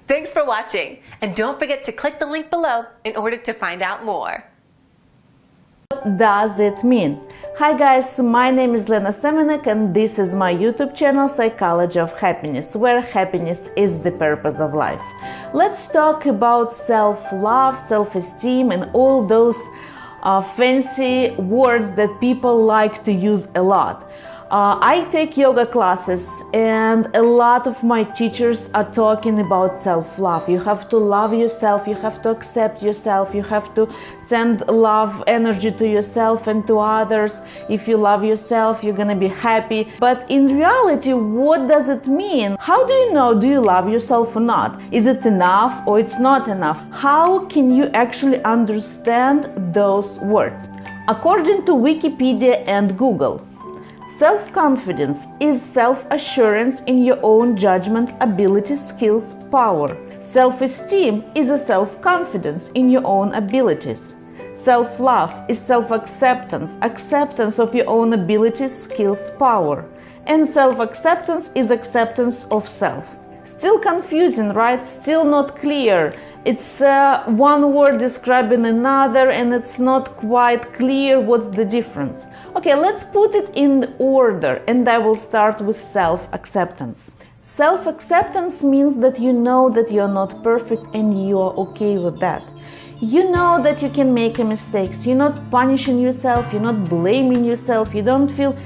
Thanks for watching, and don't forget to click the link below in order to find out more. What does it mean? Hi guys, my name is Elena Semenek and this is my YouTube channel Psychology of Happiness, where happiness is the purpose of life. Let's talk about self-love, self-esteem and all those fancy words that people like to use a lot. I take yoga classes and a lot of my teachers are talking about self-love. You have to love yourself, you have to accept yourself, you have to send love energy to yourself and to others. If you love yourself, you're gonna be happy. But in reality, what does it mean? How do you know, do you love yourself or not? Is it enough or it's not enough? How can you actually understand those words? According to Wikipedia and Google, self-confidence is self-assurance in your own judgment, ability, skills, power. Self-esteem is a self-confidence in your own abilities. Self-love is self-acceptance, acceptance of your own abilities, skills, power. And self-acceptance is acceptance of self. Still confusing, right? Still not clear. It's one word describing another and it's not quite clear what's the difference. Okay, let's put it in order and I will start with self-acceptance. Self-acceptance means that you know that you're not perfect and you're okay with that. You know that you can make mistakes. You're not punishing yourself, you're not blaming yourself, you don't feel,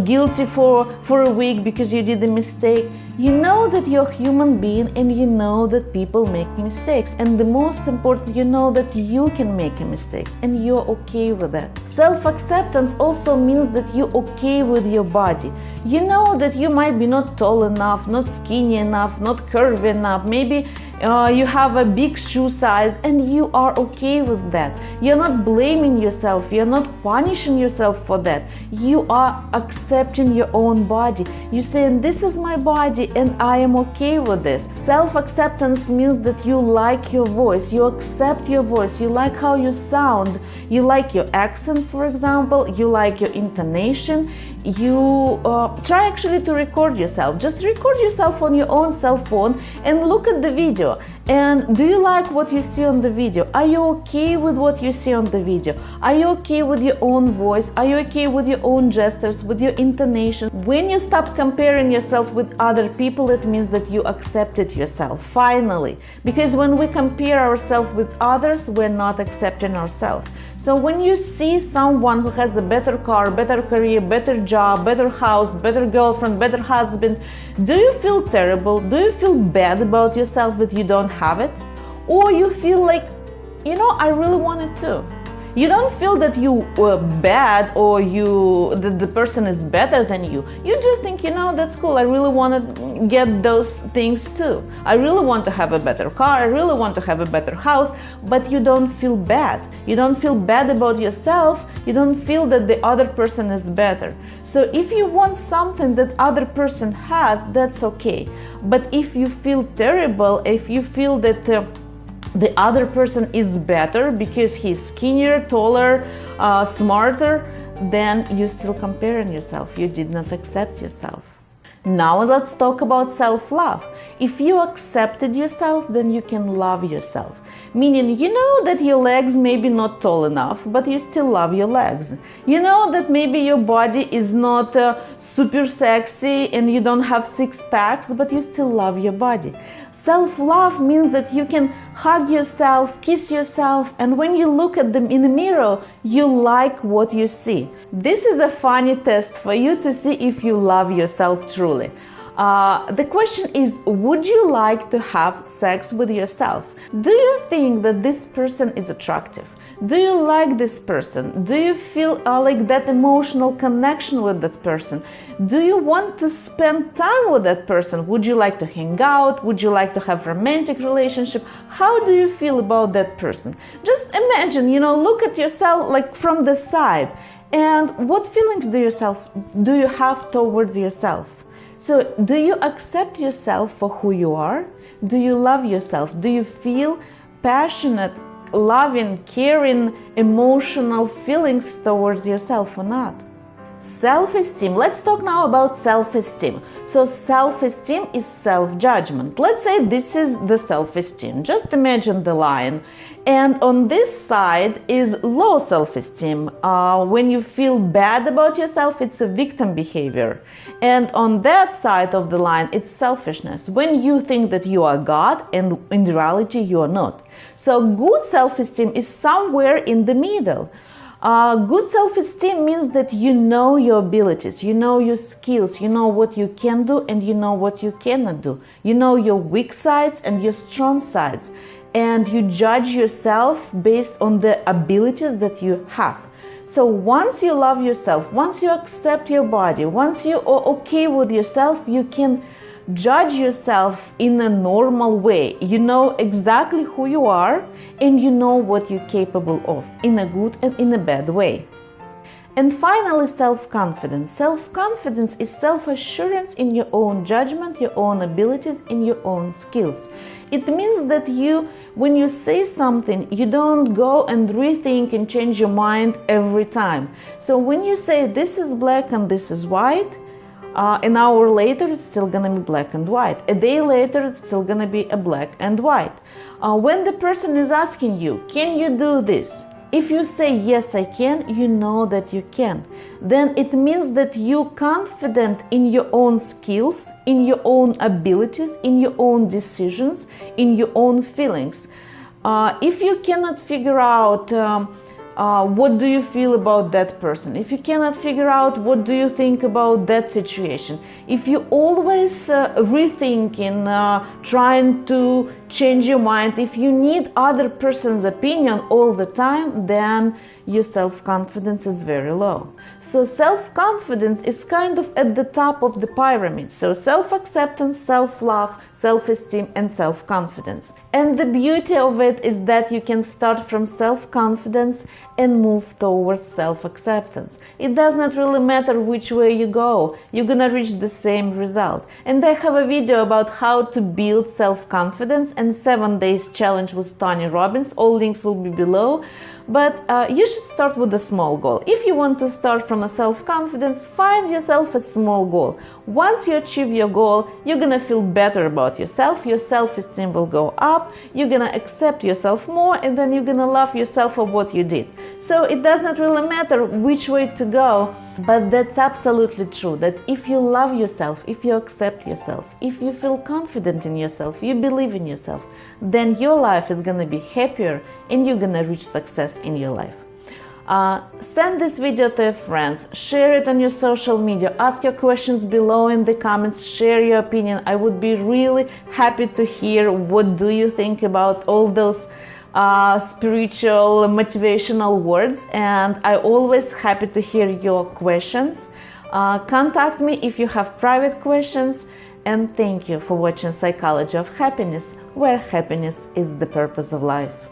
guilty for a week because you did a mistake. You know that you're a human being and you know that people make mistakes. And the most important, you know that you can make mistakes and you're okay with that. Self-acceptance also means that you're okay with your body. You know that you might be not tall enough, not skinny enough, not curvy enough. Maybe you have a big shoe size and you are okay with that. You're not blaming yourself, you're not punishing yourself for that. You are accepting your own body. You're saying, this is my body and I am okay with this. Self-acceptance means that you like your voice, you accept your voice, you like how you sound, you like your accent, for example, you like your intonation. You try actually to record yourself. Just record yourself on your own cell phone and look at the video. And do you like what you see on the video? Are you okay with what you see on the video? Are you okay with your own voice? Are you okay with your own gestures, with your intonation? When you stop comparing yourself with other people, it means that you accepted yourself, finally. Because when we compare ourselves with others, we're not accepting ourselves. So when you see someone who has a better car, better career, better job, better house, better girlfriend, better husband, do you feel terrible? Do you feel bad about yourself that you don't have it? Or you feel like, I really want it too. You don't feel that you were bad or that the person is better than you. You just think, that's cool. I really want to get those things too. I really want to have a better car. I really want to have a better house. But you don't feel bad. You don't feel bad about yourself. You don't feel that the other person is better. So if you want something that other person has, that's okay. But if you feel terrible, if you feel that the other person is better because he's skinnier, taller, smarter, then you're still comparing yourself. You did not accept yourself. Now let's talk about self-love. If you accepted yourself, then you can love yourself. Meaning, you know that your legs may be not tall enough, but you still love your legs. You know that maybe your body is not super sexy and you don't have six packs, but you still love your body. Self-love means that you can hug yourself, kiss yourself, and when you look at them in the mirror, you like what you see. This is a funny test for you to see if you love yourself truly. The question is, would you like to have sex with yourself? Do you think that this person is attractive? Do you like this person? Do you feel like that emotional connection with that person? Do you want to spend time with that person? Would you like to hang out? Would you like to have romantic relationship? How do you feel about that person? Just imagine, look at yourself like from the side. And what feelings do you have towards yourself? So do you accept yourself for who you are? Do you love yourself? Do you feel passionate, loving, caring, emotional feelings towards yourself or not? Self-esteem. Let's talk now about self-esteem. So self-esteem is self-judgment. Let's say this is the self-esteem. Just imagine the line. And on this side is low self-esteem. When you feel bad about yourself, it's a victim behavior. And on that side of the line, it's selfishness. When you think that you are God, and in reality you are not. So good self-esteem is somewhere in the middle. Good self-esteem means that you know your abilities, you know your skills, you know what you can do and you know what you cannot do. You know your weak sides and your strong sides, and you judge yourself based on the abilities that you have. So once you love yourself, once you accept your body, once you are okay with yourself, you can judge yourself in a normal way. You know exactly who you are and you know what you're capable of in a good and in a bad way. And finally, self-confidence. Self-confidence is self-assurance in your own judgment, your own abilities, in your own skills. It means that when you say something, you don't go and rethink and change your mind every time. So when you say this is black and this is white, an hour later it's still gonna be black and white. A day later it's still gonna be a black and white. When the person is asking you, can you do this? If you say yes I can, you know that you can. Then it means that you're confident in your own skills, in your own abilities, in your own decisions, in your own feelings. If you cannot figure out what do you feel about that person, if you cannot figure out what do you think about that situation, if you always rethinking, trying to change your mind, if you need other person's opinion all the time, then your self-confidence is very low. So self-confidence is kind of at the top of the pyramid. So self-acceptance, self-love, self-esteem and self-confidence. And the beauty of it is that you can start from self-confidence and move towards self-acceptance. It does not really matter which way you go, you're gonna reach the same result. And I have a video about how to build self-confidence and 7 days challenge with Tony Robbins. All links will be below. But you should start with a small goal. If you want to start from a self-confidence, find yourself a small goal. Once you achieve your goal, you're gonna feel better about yourself, your self-esteem will go up, you're gonna accept yourself more, and then you're gonna love yourself for what you did. So it does not really matter which way to go, but that's absolutely true, that if you love yourself, if you accept yourself, if you feel confident in yourself, you believe in yourself, then your life is gonna be happier and you're gonna reach success in your life. Send this video to your friends, share it on your social media, ask your questions below in the comments, share your opinion. I would be really happy to hear what do you think about all those spiritual motivational words, and I'm always happy to hear your questions. Contact me if you have private questions, and thank you for watching Psychology of Happiness, where happiness is the purpose of life.